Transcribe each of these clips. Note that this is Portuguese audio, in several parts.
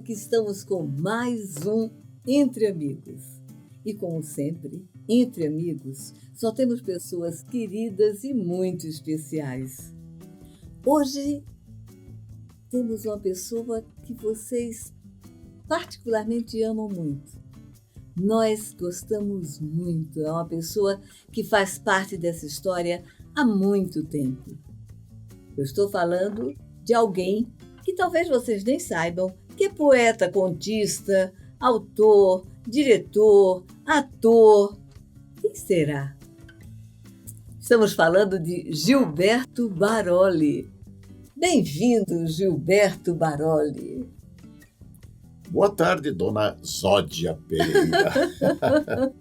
aqui estamos com mais um Entre Amigos. E como sempre, entre amigos, só temos pessoas queridas e muito especiais. Hoje temos uma pessoa que vocês particularmente amam muito. Nós gostamos muito, é uma pessoa que faz parte dessa história há muito tempo. Eu estou falando de alguém que talvez vocês nem saibam, que é poeta, contista, autor, diretor, ator. Quem será? Estamos falando de Gilberto Baroli. Bem-vindo, Gilberto Baroli. Boa tarde, dona Zódia Pereira.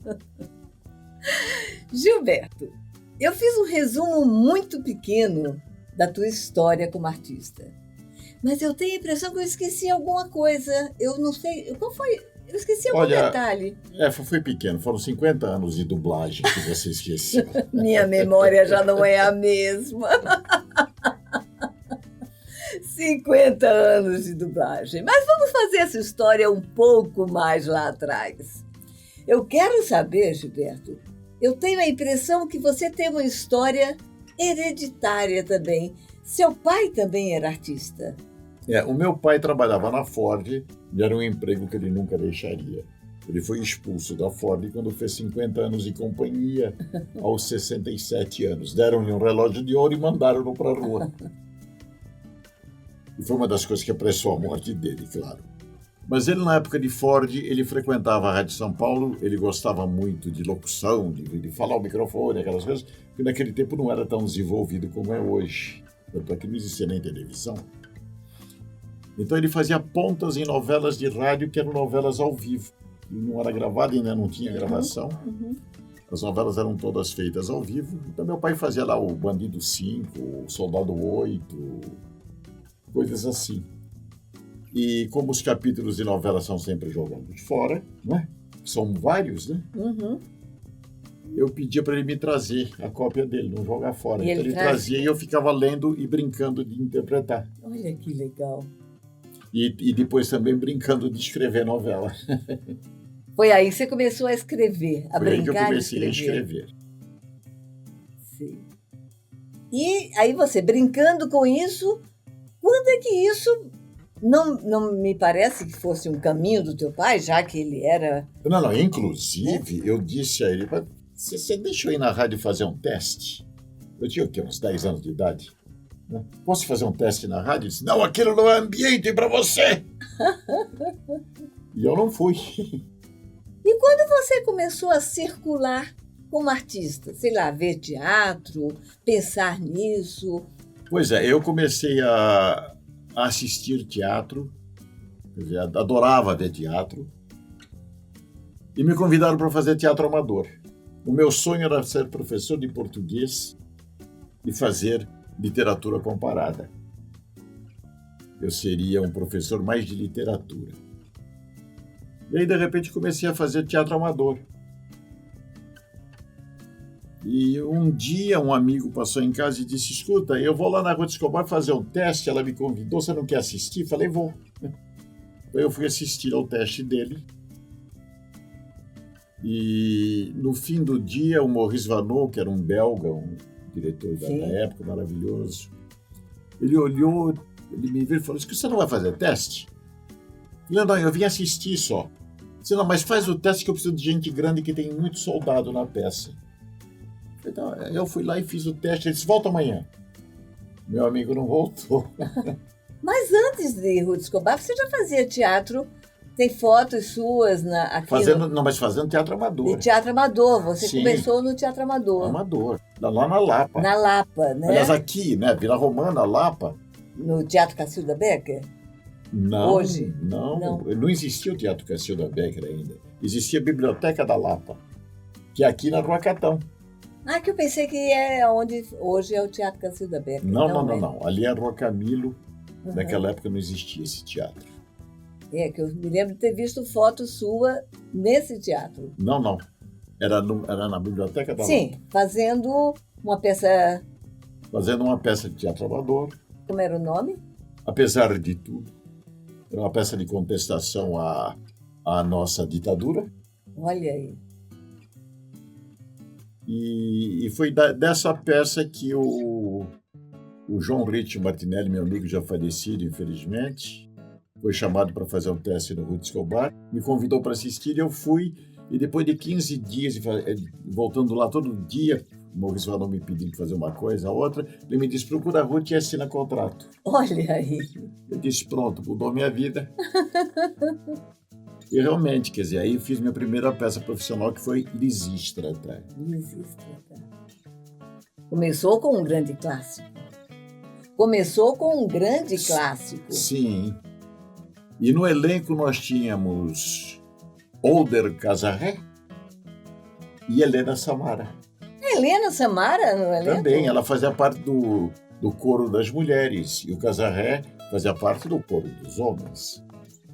Gilberto, eu fiz um resumo muito pequeno da tua história como artista. Mas eu tenho a impressão que eu esqueci alguma coisa. Eu não sei. Qual foi? Eu esqueci algum detalhe. Foi pequeno. Foram 50 anos de dublagem que você esqueceu. Minha memória já não é a mesma. 50 anos de dublagem. Mas vamos fazer essa história um pouco mais lá atrás. Eu quero saber, Gilberto, eu tenho a impressão que você tem uma história hereditária também. Seu pai também era artista. O meu pai trabalhava na Ford e era um emprego que ele nunca deixaria. Ele foi expulso da Ford quando fez 50 anos de companhia, aos 67 anos. Deram-lhe um relógio de ouro e mandaram-no para a rua. E foi uma das coisas que apressou a morte dele, claro. Mas ele, na época de Ford, ele frequentava a Rádio São Paulo, ele gostava muito de locução, de falar ao microfone, aquelas coisas, que naquele tempo não era tão desenvolvido como é hoje. Tanto é que não existia nem televisão. Então ele fazia pontas em novelas de rádio que eram novelas ao vivo. Não era gravado, ainda não tinha gravação. As novelas eram todas feitas ao vivo. Então meu pai fazia lá o Bandido 5, o Soldado 8, coisas assim. E como os capítulos de novela são sempre jogados fora, né? São vários, né? Eu pedia para ele me trazer a cópia dele, não jogar fora. Então ele trazia e eu ficava lendo e brincando de interpretar. Olha que legal. E depois também brincando de escrever novela. Foi aí que você começou a escrever, a brincar. Foi aí que eu comecei a escrever. Sim. E aí você, brincando com isso, quando é que isso não me parece que fosse um caminho do teu pai, já que ele era... Não, inclusive, eu disse a ele, você deixa eu ir na rádio fazer um teste? Eu tinha o quê, uns 10 anos de idade? Posso fazer um teste na rádio? Ele disse, não, aquilo não é ambiente para você. E eu não fui. E quando você começou a circular como artista? Sei lá, ver teatro, pensar nisso? Pois é, eu comecei a assistir teatro, quer dizer, adorava ver teatro, e me convidaram para fazer teatro amador. O meu sonho era ser professor de português e fazer literatura comparada. Eu seria um professor mais de literatura. E aí, de repente, comecei a fazer teatro amador. E um dia um amigo passou em casa e disse, escuta, eu vou lá na Rua de Escobar fazer um teste, ela me convidou, você não quer assistir? Falei, vou. Então eu fui assistir ao teste dele. E no fim do dia, o Maurice Vanneau, que era um belga, um diretor da época, maravilhoso, ele olhou, ele me viu e falou, você não vai fazer teste? Eu falei, não, eu vim assistir só. Disse, não, mas faz o teste que eu preciso de gente grande que tem muito soldado na peça. Então, eu fui lá e fiz o teste, ele disse, volta amanhã. Meu amigo não voltou. Mas antes de Rua de Escobar, você já fazia teatro? Tem fotos suas fazendo teatro amador. De teatro amador, você Sim. Começou no teatro amador. Amador, lá na Lapa. Na Lapa, né? Aliás, aqui, né, Vila Romana, Lapa. No Teatro Cacilda Becker? Não, hoje? Não existia o Teatro Cacilda Becker ainda. Existia a Biblioteca da Lapa, que é aqui na Rua Catão. Ah, que eu pensei que é onde hoje é o Teatro Cacilda Becker. Não. Ali é a Rua Camilo. Naquela época não existia esse teatro. Que eu me lembro de ter visto foto sua nesse teatro. Não. Era na Biblioteca da Lapa. Sim, fazendo uma peça... Fazendo uma peça de teatro amador. Como era o nome? Apesar de tudo. Era uma peça de contestação à nossa ditadura. Olha aí. E foi dessa peça que o João Ricci Martinelli, meu amigo já falecido, infelizmente, foi chamado para fazer um teste no Ruth Escobar, me convidou para assistir e eu fui. E depois de 15 dias, voltando lá todo dia, o Maurício Vanon me pedindo fazer uma coisa, a outra, ele me disse, procura a Ruth e assina contrato. Olha aí. Eu disse, pronto, mudou minha vida. E realmente, quer dizer, aí eu fiz minha primeira peça profissional, que foi Lisístrata. Lisístrata. Começou com um grande clássico. Começou com um grande clássico. Sim. E no elenco nós tínhamos Older Casarré e Helena Samara. Helena Samara no elenco? Também, ela fazia parte do coro das mulheres e o Casarré fazia parte do coro dos homens.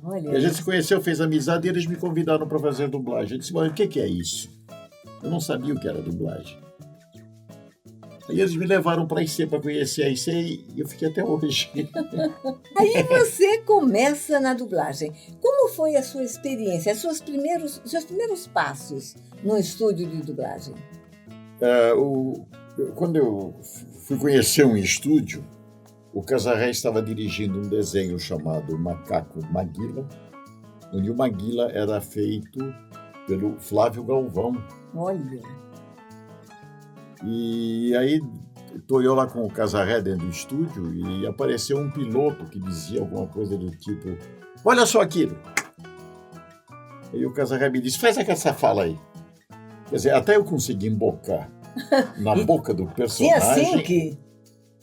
Olha. E a gente se conheceu, fez amizade e eles me convidaram para fazer dublagem. Eu disse, mas o que é isso? Eu não sabia o que era dublagem. Aí eles me levaram para a IC para conhecer a IC e eu fiquei até hoje. Aí você começa na dublagem. Como foi a sua experiência, seus primeiros passos no estúdio de dublagem? Quando eu fui conhecer um estúdio, o Casarré estava dirigindo um desenho chamado Macaco Maguila, onde o Maguila era feito pelo Flávio Galvão. Olha. E aí estou eu lá com o Casarré dentro do estúdio e apareceu um piloto que dizia alguma coisa do tipo, olha só aquilo. Aí o Casarré me disse, faz essa fala aí. Quer dizer, até eu consegui embocar na boca do personagem. Tinha sync?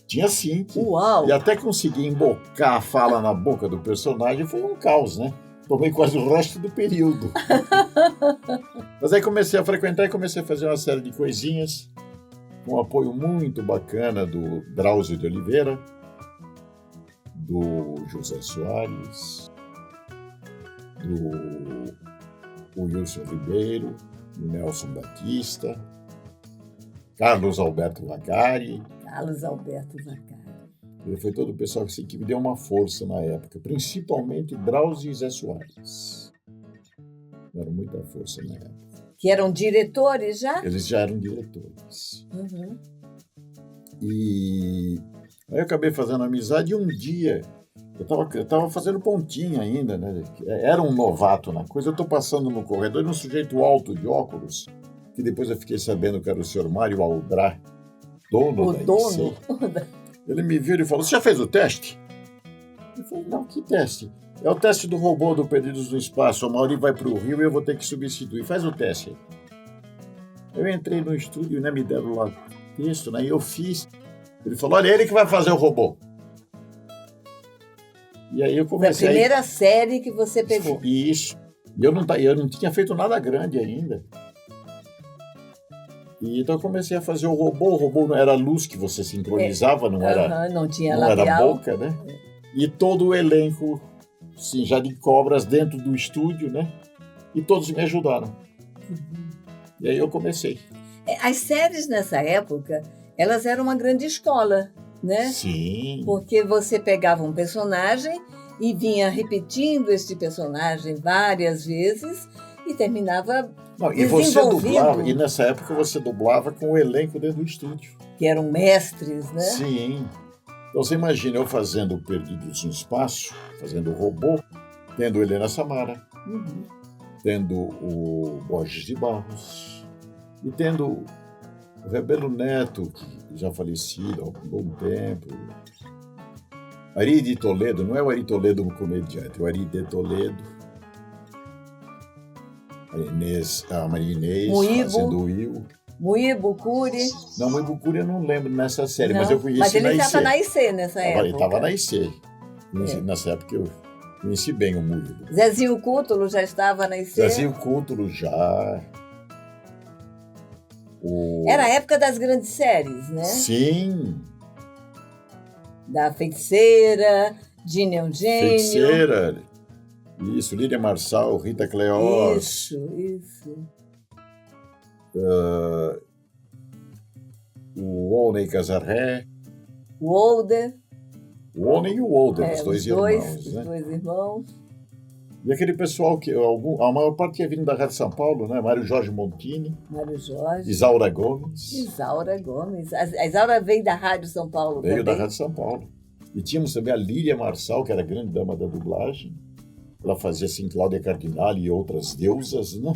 Tinha sync. Uau! E até conseguir embocar a fala na boca do personagem foi um caos, né? Tomei quase o resto do período. Mas aí comecei a frequentar e comecei a fazer uma série de coisinhas, com um apoio muito bacana do Drauzio de Oliveira, do José Soares, do Wilson Ribeiro, do Nelson Batista, Carlos Alberto Vacari. Carlos Alberto Vacari. Ele foi todo o pessoal que me deu uma força na época, principalmente Drauzio e Zé Soares. Deram muita força na época. Que eram diretores já? Eles já eram diretores. Uhum. E aí eu acabei fazendo amizade e um dia, eu tava fazendo pontinha ainda, né? Era um novato na coisa, eu estou passando no corredor e um sujeito alto de óculos, que depois eu fiquei sabendo que era o senhor Mário Aldrá, dono da dono. Ele me viu e falou, você já fez o teste? Eu falei, não, que teste? É o teste do robô do Perdidos no Espaço. O Mauri vai para o Rio e eu vou ter que substituir. Faz o teste aí. Eu entrei no estúdio, né, me deram lá texto, né, e eu fiz. Ele falou, olha, ele que vai fazer o robô. E aí eu comecei... Foi a primeira série que você pegou. Isso. E eu não tinha feito nada grande ainda. E então eu comecei a fazer o robô não era a luz que você sincronizava, não era... Não tinha não labial. era boca, né? E todo o elenco... Sim, já de cobras dentro do estúdio, né? E todos me ajudaram. Uhum. E aí eu comecei. As séries nessa época, elas eram uma grande escola, né? Sim. Porque você pegava um personagem e vinha repetindo este personagem várias vezes e terminava e você dublava, e nessa época você dublava com o elenco dentro do estúdio. Que eram mestres, né? Sim. Então você imagina eu fazendo Perdidos no Espaço, fazendo o robô, tendo Helena Samara, tendo o Borges de Barros e tendo o Rebelo Neto, que já falecido há um bom tempo, Ari de Toledo, não é o Ari Toledo o comediante, é o Ari de Toledo, a Maria Inês fazendo o Will. Muibo Curi. Não, Muibo Curi eu não lembro nessa série, mas eu conheci na IC. Mas ele estava na IC nessa época. Ele estava na IC. Nessa época eu conheci bem o Muibo. Zezinho Cútulo já estava na IC? Zezinho Cútulo já. Era a época das grandes séries, né? Sim. Da Feiticeira, Ginny Eugênio. Feiticeira. Isso, Lídia Marçal, Rita Cleós. Isso. O Olney Casarré. O Older. O Onen e o Older, os dois irmãos. Os né? dois irmãos. E aquele pessoal que a maior parte tinha vindo da Rádio São Paulo, né? Mário Jorge Montini, Mário Jorge. Isaura Gomes. Isaura Gomes. A Isaura veio da Rádio São Paulo Veio também. da Rádio São Paulo. E tínhamos também a Lília Marçal, que era a grande dama da dublagem. Ela fazia assim Cláudia Cardinale e outras deusas, né?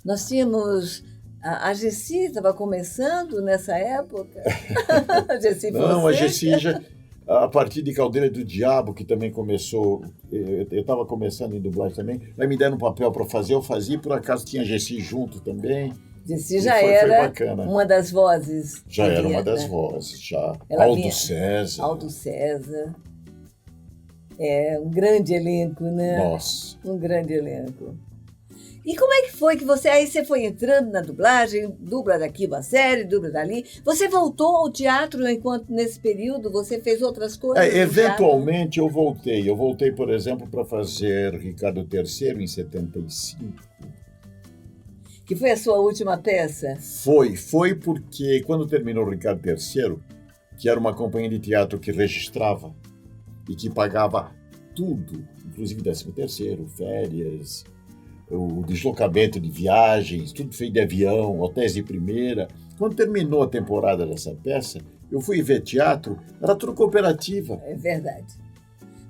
Nós tínhamos... A Gessi estava começando nessa época. A Gessi Não, a Gessi já... A partir de Caldeira do Diabo, que também começou... Eu estava começando em dublagem também. Aí me deram um papel para fazer, eu fazia. Por acaso tinha a Gessi junto também. Gessi já era uma das vozes. Já era uma das vozes, já. Aldo César. Aldo César. É um grande elenco, né? Nossa. Um grande elenco. E como é que foi que você... Aí você foi entrando na dublagem, dubla daqui uma série, dubla dali. Você voltou ao teatro enquanto nesse período você fez outras coisas? Eventualmente eu voltei. Eu voltei, por exemplo, para fazer Ricardo III em 75. Que foi a sua última peça? Foi porque quando terminou o Ricardo III, que era uma companhia de teatro que registrava e que pagava tudo, inclusive 13º, férias, o deslocamento de viagens, tudo feito de avião, hotéis de primeira. Quando terminou a temporada dessa peça, eu fui ver teatro, era tudo cooperativa. É verdade.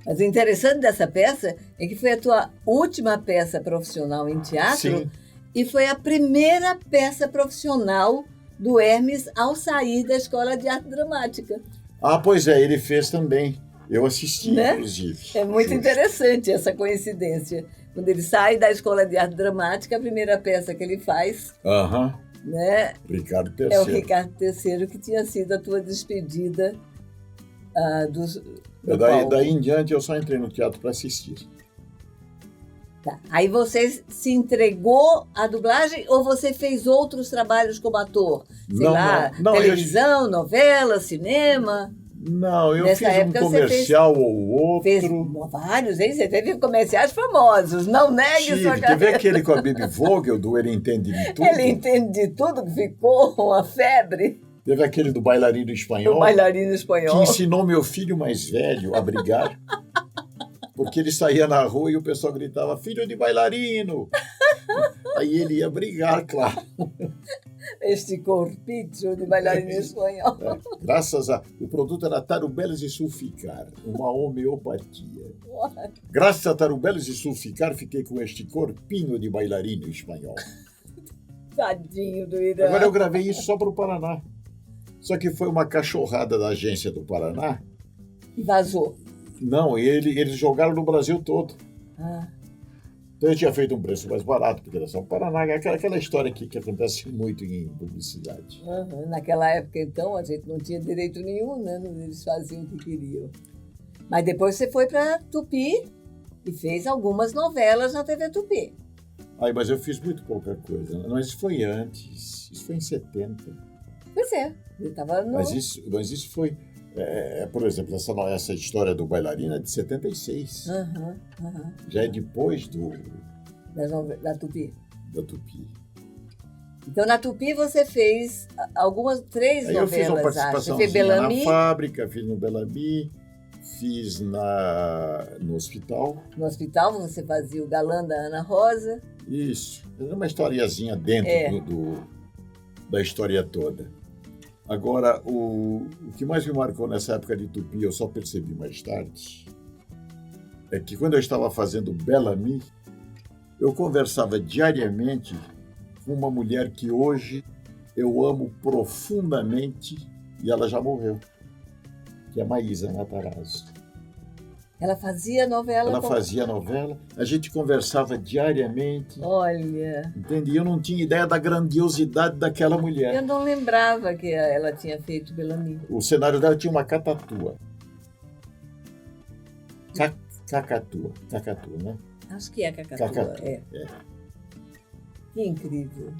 Mas o interessante dessa peça é que foi a tua última peça profissional em teatro. Sim. E foi a primeira peça profissional do Hermes ao sair da Escola de Arte Dramática. Ah, pois é, ele fez também. Eu assisti, né? Inclusive. É muito interessante essa coincidência. Quando ele sai da Escola de Arte Dramática, a primeira peça que ele faz, né, Ricardo III. É o Ricardo III, que tinha sido a tua despedida do daí em diante eu só entrei no teatro para assistir. Tá. Aí você se entregou à dublagem ou você fez outros trabalhos como ator? Não, televisão, novela, cinema? Não, eu fiz um comercial ou outro. Fez vários, hein? Você teve comerciais famosos, não negue sua carreira. Teve aquele com a Bibi Vogel, do Ele Entende de Tudo. Ele Entende de Tudo, que ficou uma febre. Teve aquele do bailarino espanhol. O bailarino espanhol. Que ensinou meu filho mais velho a brigar. Porque ele saía na rua e o pessoal gritava, filho de bailarino. Aí ele ia brigar, claro. Este corpício de bailarino espanhol. Graças a... O produto era Tarubelas e Sulficar, uma homeopatia. Graças a Tarubelas e Sulficar, fiquei com este corpinho de bailarino espanhol. Tadinho do Irã. Agora eu gravei isso só para o Paraná. Só que foi uma cachorrada da agência do Paraná. E vazou. Não, eles jogaram no Brasil todo. Ah. Então eu tinha feito um preço mais barato, porque era só o Paraná, aquela história que acontece muito em publicidade. Uhum. Naquela época, então, a gente não tinha direito nenhum, né? Eles faziam o que queriam. Mas depois você foi para Tupi e fez algumas novelas na TV Tupi. Mas eu fiz muito pouca coisa. Mas isso foi antes, isso foi em 70. Pois é, ele estava no... Mas isso foi... por exemplo, essa história do bailarino é de 76. Já é depois da Tupi. Da Tupi. Então, na Tupi você fez três novelas, eu fiz uma participação Bellamy, na Fábrica, fiz no Bellamy, fiz no Hospital. No Hospital você fazia o galã da Ana Rosa. Isso. Era uma historiazinha dentro da história toda. Agora, o que mais me marcou nessa época de Tupi, eu só percebi mais tarde, é que quando eu estava fazendo Bellamy, eu conversava diariamente com uma mulher que hoje eu amo profundamente e ela já morreu, que é a Maísa Matarazzo. Ela fazia novela? Ela fazia novela, a gente conversava diariamente. Olha... Entende? Eu não tinha ideia da grandiosidade daquela mulher. Eu não lembrava que ela tinha feito Bellamy. O cenário dela tinha uma catatua. Cacatua, né? Acho que é Cacatua. É. Que incrível,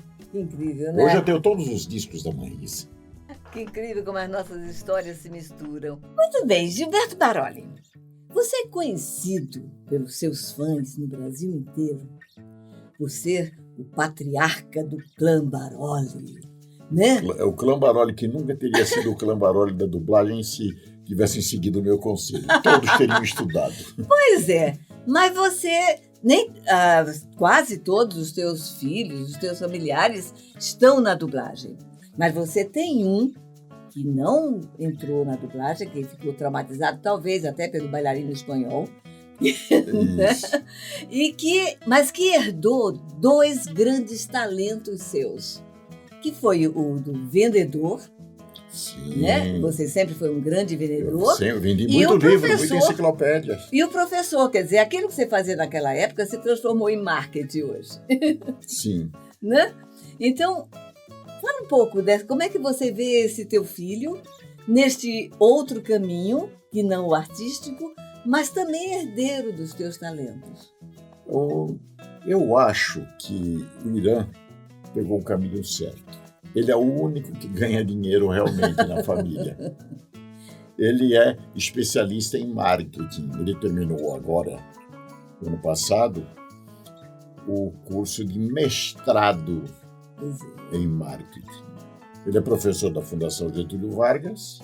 né? Hoje eu tenho todos os discos da Maísa. Que incrível como as nossas histórias se misturam. Muito bem, Gilberto Baroli. Você é conhecido pelos seus fãs no Brasil inteiro por ser o patriarca do clã Baroli, né? O clã Baroli, que nunca teria sido o clã Baroli da dublagem se tivessem seguido o meu conselho. Todos teriam estudado. Pois é, mas você, quase todos os teus filhos, os teus familiares estão na dublagem. Mas você tem um que não entrou na dublagem, que ficou traumatizado, talvez até pelo bailarino espanhol, mas que herdou 2 grandes talentos seus, que foi o do vendedor. Sim. Né? Você sempre foi um grande vendedor. Eu vendi muito livro, muita enciclopédia. E o professor, quer dizer, aquilo que você fazia naquela época se transformou em marketing hoje. Sim. Né? Então, fala um pouco como é que você vê esse teu filho neste outro caminho, que não o artístico, mas também herdeiro dos teus talentos. Eu acho que o Irã pegou o caminho certo. Ele é o único que ganha dinheiro realmente na família. Ele é especialista em marketing. Ele terminou agora, ano passado, o curso de mestrado em marketing. Ele é professor da Fundação Getúlio Vargas,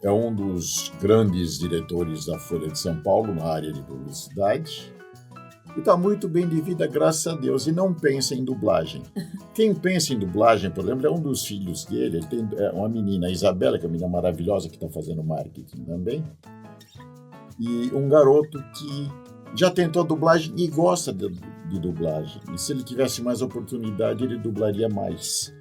é um dos grandes diretores da Folha de São Paulo na área de publicidade e está muito bem de vida, graças a Deus, e não pensa em dublagem. Quem pensa em dublagem, por exemplo, é um dos filhos dele, ele tem uma menina, a Isabela, que é uma menina maravilhosa que está fazendo marketing também, e um garoto que já tentou dublagem e gosta de dublagem. E se ele tivesse mais oportunidade, ele dublaria mais.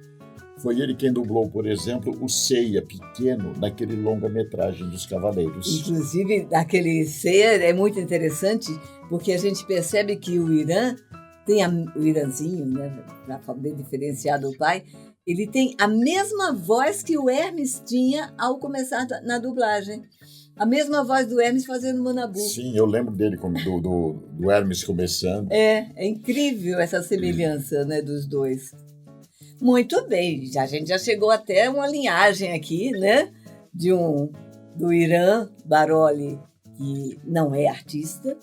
Foi ele quem dublou, por exemplo, o Ceia pequeno naquele longa-metragem dos Cavaleiros. Inclusive, aquele Ceia é muito interessante, porque a gente percebe que o Irã tem o Irãzinho, né, para poder diferenciar do pai, ele tem a mesma voz que o Hermes tinha ao começar na dublagem. A mesma voz do Hermes fazendo Manabu. Sim, eu lembro dele do Hermes começando. É incrível essa semelhança, né, dos dois. Muito bem, a gente já chegou até uma linhagem aqui, né, do Irã Baroli, que não é artista,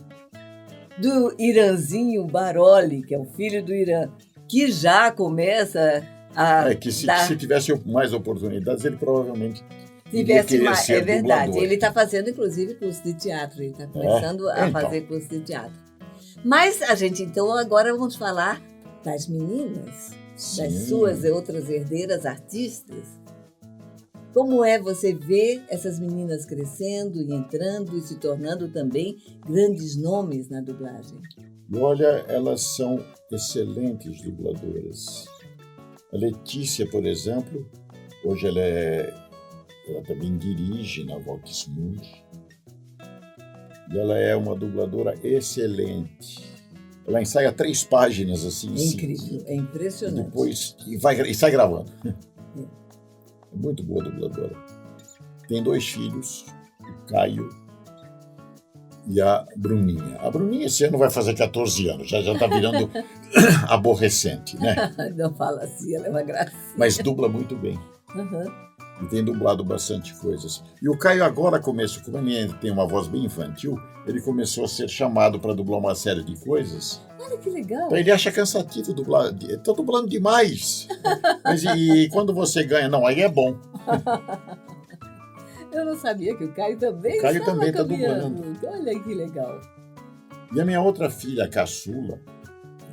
do Irãzinho Baroli, que é o filho do Irã, que já começa a se tivesse mais oportunidades, ele provavelmente tivesse mais. Ser é verdade, dublador. ele está fazendo, inclusive, curso de teatro, ele está começando a fazer curso de teatro. Mas a gente, então, agora vamos falar das meninas, das suas e outras herdeiras artistas. Como é você ver essas meninas crescendo e entrando e se tornando também grandes nomes na dublagem? E olha, elas são excelentes dubladoras. A Letícia, por exemplo, hoje ela também dirige na Vox Mundi. E ela é uma dubladora excelente. Ela ensaia 3 páginas assim. É incrível, é impressionante. Depois, e sai gravando. É muito boa dubladora. Tem 2 filhos, o Caio e a Bruninha. A Bruninha esse ano vai fazer 14 anos, já está virando aborrecente, né? Não fala assim, ela é uma gracinha. Mas dubla muito bem. Uhum. E tem dublado bastante coisas. E o Caio agora começou, como ele tem uma voz bem infantil, ele começou a ser chamado para dublar uma série de coisas. Olha que legal. Então ele acha cansativo dublar. Estou dublando demais. Mas e quando você ganha? Não, aí é bom. Eu não sabia que o Caio também está dublando. Olha que legal. E a minha outra filha, a caçula,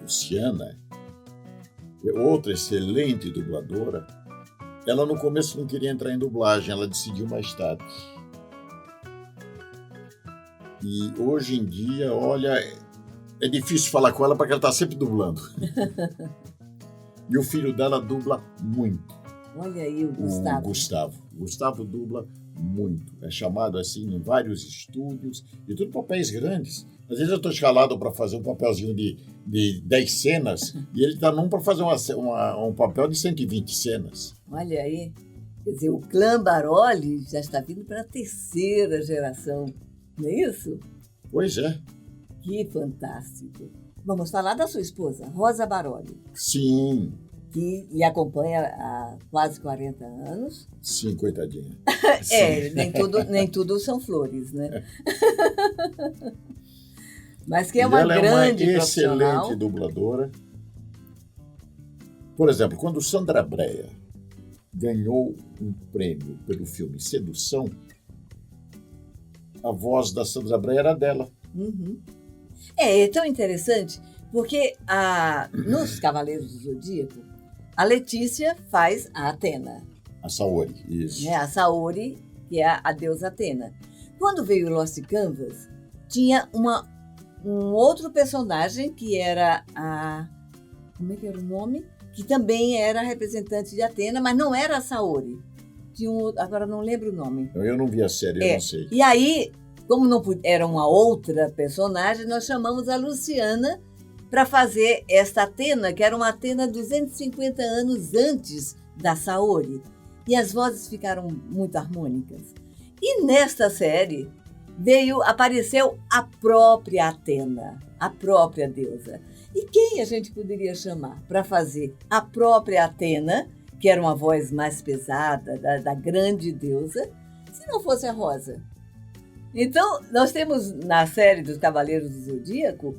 Luciana, outra excelente dubladora, ela no começo não queria entrar em dublagem, ela decidiu mais tarde. E hoje em dia, olha, é difícil falar com ela porque ela está sempre dublando. E o filho dela dubla muito. Olha aí o Gustavo. O Gustavo dubla muito. É chamado assim em vários estúdios, e tudo papéis grandes. Às vezes eu estou escalado para fazer um papelzinho de 10 cenas e ele está num para fazer um papel de 120 cenas. Olha aí. Quer dizer, o clã Baroli já está vindo para a 3ª geração, não é isso? Pois é. Que fantástico. Vamos falar da sua esposa, Rosa Baroli. Sim. Que lhe acompanha há quase 40 anos. Sim, coitadinha. Nem tudo são flores, né? Mas que é uma ela grande é uma profissional. excelente dubladora. Por exemplo, quando Sandra Brea ganhou um prêmio pelo filme Sedução, a voz da Sandra Bray era dela. Uhum. É tão interessante, porque nos Cavaleiros do Zodíaco, a Letícia faz a Atena. A Saori, isso. A Saori, que é a deusa Atena. Quando veio Lost Canvas, tinha um outro personagem que era a... Como é que era o nome? Que também era representante de Atena, mas não era a Saori. Agora não lembro o nome. Eu não vi a série, eu não sei. E aí, como não era uma outra personagem, nós chamamos a Luciana para fazer esta Atena, que era uma Atena 250 anos antes da Saori. E as vozes ficaram muito harmônicas. E nesta série apareceu a própria Atena, a própria deusa. E quem a gente poderia chamar para fazer a própria Atena, que era uma voz mais pesada da grande deusa, se não fosse a Rosa? Então, nós temos na série dos Cavaleiros do Zodíaco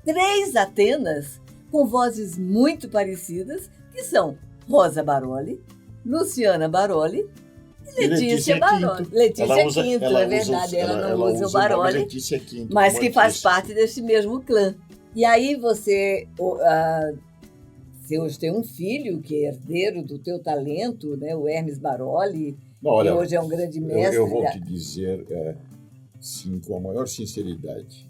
3 Atenas com vozes muito parecidas, que são Rosa Baroli, Luciana Baroli e Letícia Baroli. Letícia Quinto, é verdade, ela não usa o Baroli, mas que faz parte desse mesmo clã. E aí você hoje tem um filho que é herdeiro do teu talento, né, o Hermes Baroli, que hoje é um grande mestre. Eu vou te dizer, sim, com a maior sinceridade,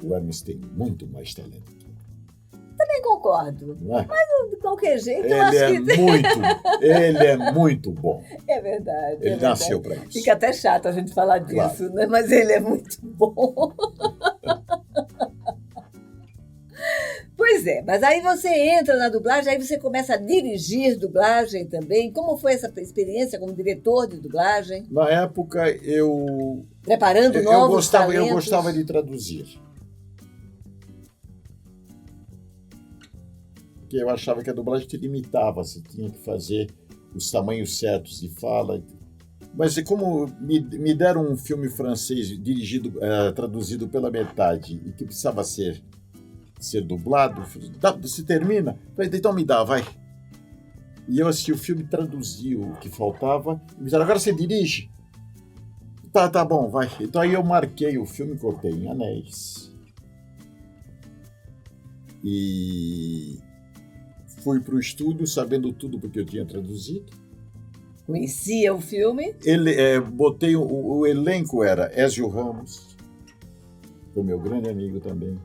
o Hermes tem muito mais talento. Também concordo. Mas de qualquer jeito, eu ele acho que... Ele é muito bom. É verdade. Ele nasceu para isso. Fica até chato a gente falar disso, né? Mas ele é muito bom. Pois é, mas aí você entra na dublagem, aí você começa a dirigir dublagem também. Como foi essa experiência como diretor de dublagem? Na época, eu... Preparando novos talentos. Eu gostava de traduzir. Porque eu achava que a dublagem te limitava, você tinha que fazer os tamanhos certos de fala. Mas como me deram um filme francês traduzido pela metade e que precisava ser dublado, você termina? Falei, então me dá, vai. E eu assisti o filme, traduzi o que faltava, e me disseram, agora você dirige? Tá bom, vai. Então aí eu marquei o filme, cortei em anéis. E fui para o estúdio sabendo tudo porque eu tinha traduzido. Conhecia o filme? Botei o elenco era Ézio Ramos, foi meu grande amigo também,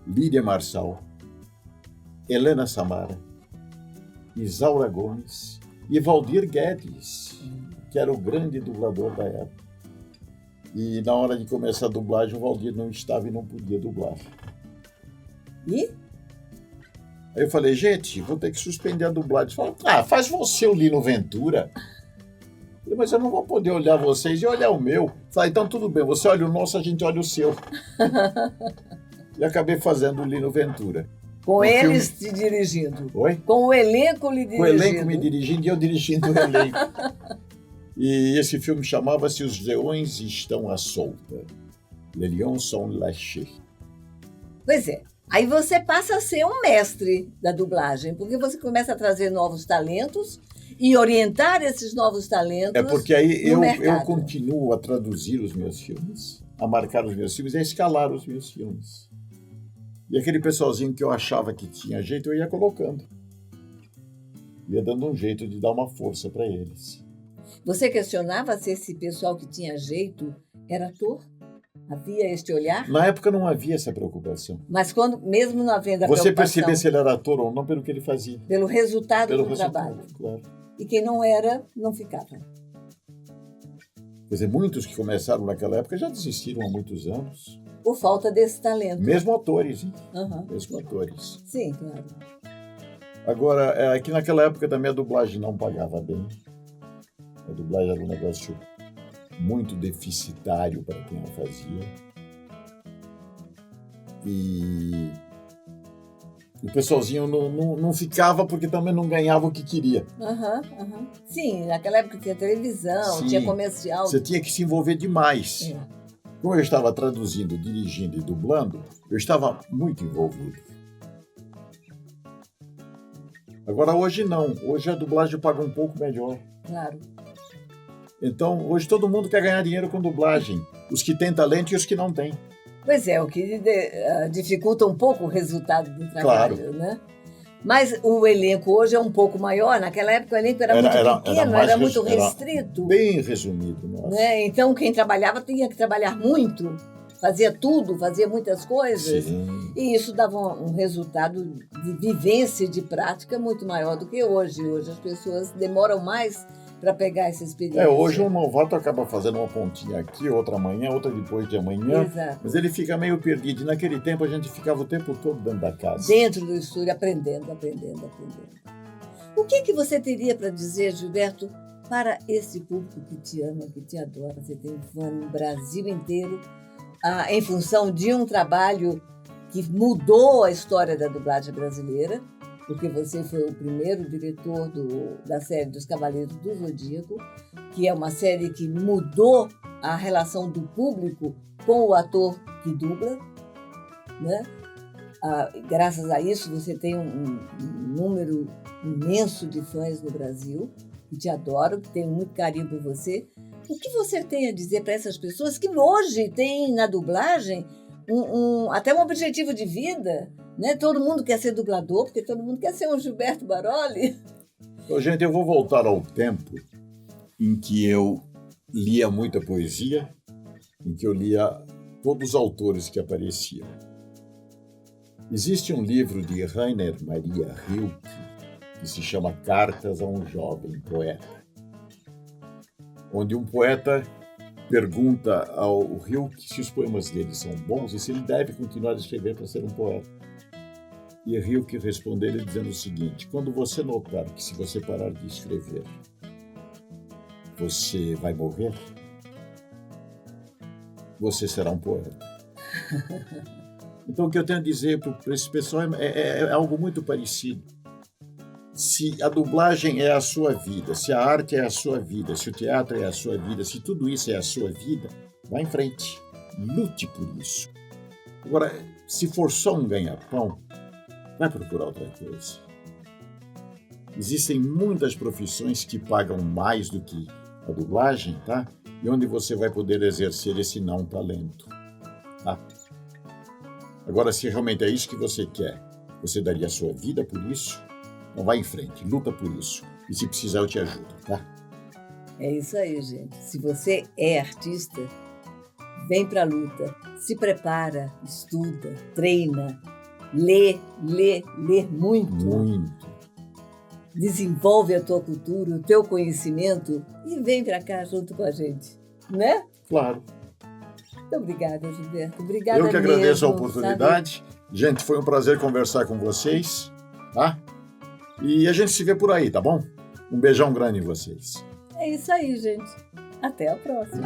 Lídia Marçal, Helena Samara, Isaura Gomes e Valdir Guedes, que era o grande dublador da época. E na hora de começar a dublagem, o Valdir não estava e não podia dublar. E? Aí eu falei, gente, vou ter que suspender a dublagem. Falaram, faz você o Lino Ventura. Eu falei, mas eu não vou poder olhar vocês e olhar o meu. Falei, então tudo bem, você olha o nosso, a gente olha o seu. E acabei fazendo o Lino Ventura. Com eles te dirigindo? Oi? Com o elenco lhe dirigindo? Com o elenco me dirigindo e eu dirigindo o elenco. E esse filme chamava-se Os Leões Estão à Solta. Les Lions sont lâchés. Pois é. Aí você passa a ser um mestre da dublagem, porque você começa a trazer novos talentos e orientar esses novos talentos. É porque aí eu continuo a traduzir os meus filmes, a marcar os meus filmes e a escalar os meus filmes. E aquele pessoalzinho que eu achava que tinha jeito, eu ia colocando. Ia dando um jeito de dar uma força para eles. Você questionava se esse pessoal que tinha jeito era ator? Havia este olhar? Na época não havia essa preocupação. Mas mesmo não havendo a preocupação... Você percebia se ele era ator ou não pelo que ele fazia. Pelo resultado do trabalho. Claro. E quem não era, não ficava. Quer dizer, muitos que começaram naquela época já desistiram há muitos anos. Por falta desse talento. Mesmo atores, hein? Uhum. Mesmo atores. Sim, claro. Agora, aqui naquela época também a dublagem não pagava bem. A dublagem era um negócio muito deficitário para quem a fazia. E o pessoalzinho não ficava porque também não ganhava o que queria. Sim, naquela época tinha televisão, Sim, tinha comercial. Você tinha que se envolver demais. É. Como eu estava traduzindo, dirigindo e dublando, eu estava muito envolvido. Agora, hoje não. Hoje a dublagem paga um pouco melhor. Claro. Então, hoje todo mundo quer ganhar dinheiro com dublagem. Os que têm talento e os que não têm. Pois é, o que dificulta um pouco o resultado do trabalho, Claro. né? Mas o elenco hoje é um pouco maior. Naquela época o elenco era muito pequeno, era muito restrito. Bem resumido. Nossa. Né? Então quem trabalhava tinha que trabalhar muito, fazia tudo, fazia muitas coisas. Sim. E isso dava um resultado de vivência e de prática muito maior do que hoje. Hoje as pessoas demoram mais para pegar essa experiência. Hoje um novato acaba fazendo uma pontinha aqui, outra amanhã, outra depois de amanhã. Exato. Mas ele fica meio perdido. E naquele tempo a gente ficava o tempo todo dentro da casa. Dentro do estúdio, aprendendo. O que você teria para dizer, Gilberto, para esse público que te ama, que te adora? Você tem fã no Brasil inteiro, em função de um trabalho que mudou a história da dublagem brasileira, porque você foi o primeiro diretor da série dos Cavaleiros do Zodíaco, que é uma série que mudou a relação do público com o ator que dubla, né? Graças a isso, você tem um número imenso de fãs no Brasil, que te adoram, que têm muito carinho por você. O que você tem a dizer para essas pessoas que hoje têm na dublagem até um objetivo de vida? Né? Todo mundo quer ser dublador, porque todo mundo quer ser um Gilberto Baroli. Então, gente, eu vou voltar ao tempo em que eu lia muita poesia, em que eu lia todos os autores que apareciam. Existe um livro de Rainer Maria Rilke que se chama Cartas a um Jovem Poeta, onde um poeta pergunta ao Rilke se os poemas dele são bons e se ele deve continuar a escrever para ser um poeta. E Rilke respondeu-lhe dizendo o seguinte: quando você notar que se você parar de escrever, você vai morrer, você será um poeta. Então, o que eu tenho a dizer para esse pessoal é algo muito parecido. Se a dublagem é a sua vida, se a arte é a sua vida, se o teatro é a sua vida, se tudo isso é a sua vida, vá em frente, lute por isso. Agora, se for só um ganha-pão, vai procurar outra coisa. Existem muitas profissões que pagam mais do que a dublagem, tá? E onde você vai poder exercer esse não talento, tá? Agora, se realmente é isso que você quer, você daria a sua vida por isso? Então vai em frente, luta por isso. E se precisar, eu te ajudo, tá? É isso aí, gente. Se você é artista, vem pra luta. Se prepara, estuda, treina, lê muito. Muito. Desenvolve a tua cultura, o teu conhecimento e vem pra cá junto com a gente, né? Claro. Muito obrigada, Gilberto. Obrigada Eu que agradeço mesmo, a oportunidade. Sabe? Gente, foi um prazer conversar com vocês, tá? E a gente se vê por aí, tá bom? Um beijão grande em vocês. É isso aí, gente. Até a próxima.